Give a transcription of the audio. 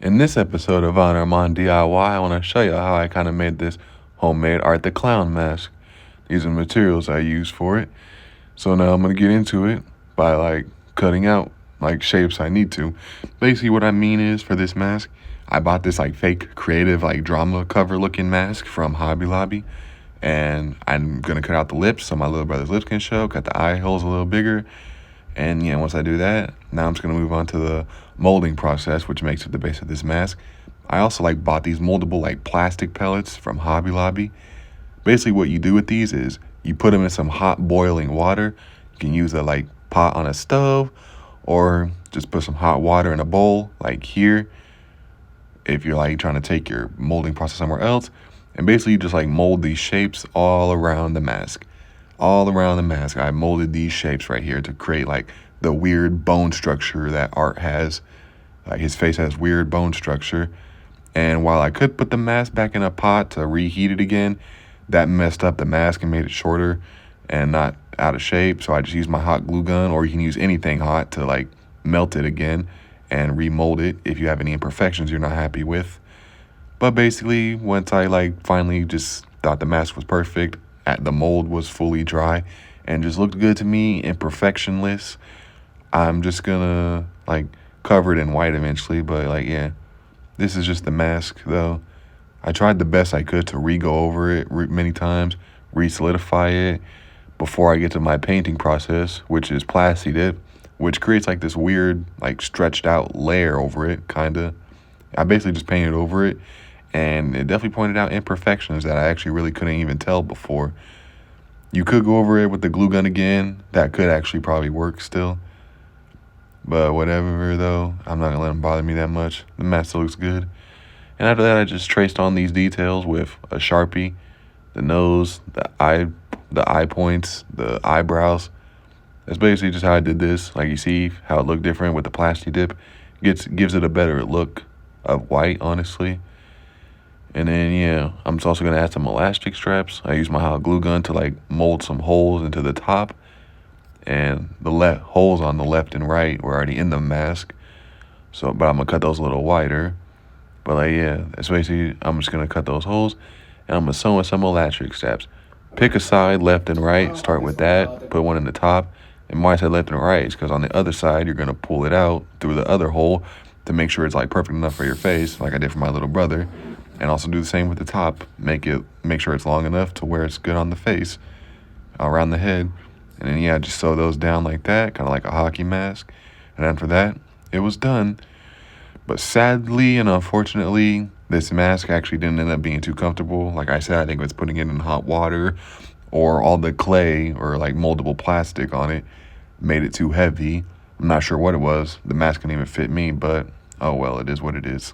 In this episode of On Armand DIY, I want to show you how I kind of made this homemade Art the Clown mask. These are the materials I use for it. So now I'm going to get into it by cutting out shapes I need to. Basically what I mean is for this mask, I bought this fake creative drama cover looking mask from Hobby Lobby. And I'm going to cut out the lips so my little brother's lips can show, cut the eye holes a little bigger. And yeah, once I do that, now I'm just going to move on to the molding process, which makes up the base of this mask. I also bought these moldable plastic pellets from Hobby Lobby. Basically what you do with these is you put them in some hot boiling water. You can use a pot on a stove, or just put some hot water in a bowl like here if you're trying to take your molding process somewhere else. And basically you just mold these shapes all around the mask. All around the mask, I molded these shapes right here to create the weird bone structure that Art has. His face has weird bone structure. And while I could put the mask back in a pot to reheat it again, that messed up the mask and made it shorter and not out of shape. So I just used my hot glue gun, or you can use anything hot to melt it again and remold it if you have any imperfections you're not happy with. But basically, once I finally just thought the mask was perfect, the mold was fully dry and just looked good to me, imperfectionless, I'm just gonna cover it in white eventually. But yeah, this is just the mask though. I tried the best I could to re-go over it many times, re-solidify it before I get to my painting process, which is Plasti Dip, which creates this weird stretched out layer over it, kinda. I basically just painted over it, and it definitely pointed out imperfections that I actually really couldn't even tell before. You could go over it with the glue gun again. That could actually probably work still. But whatever though, I'm not gonna let them bother me that much. The mask still looks good. And after that, I just traced on these details with a Sharpie. The nose, the eye points, the eyebrows. That's basically just how I did this. You see how it looked different with the Plasti Dip. Gives it a better look of white, honestly. And then yeah, I'm also gonna add some elastic straps. I use my hot glue gun to mold some holes into the top, and the holes on the left and right were already in the mask. But I'm gonna cut those a little wider. But yeah, that's basically, I'm just gonna cut those holes, and I'm gonna sew in some elastic straps. Pick a side, left and right. Start with that. Put one in the top. And why I said left and right is because on the other side, you're gonna pull it out through the other hole to make sure it's perfect enough for your face, like I did for my little brother. And also do the same with the top. Make sure it's long enough to where it's good on the face, around the head. And then yeah, just sew those down like that, kind of like a hockey mask. And after that, it was done. But sadly and unfortunately, this mask actually didn't end up being too comfortable. Like I said, I think it was putting it in hot water, or all the clay or moldable plastic on it made it too heavy. I'm not sure what it was. The mask couldn't even fit me, but oh well, it is what it is.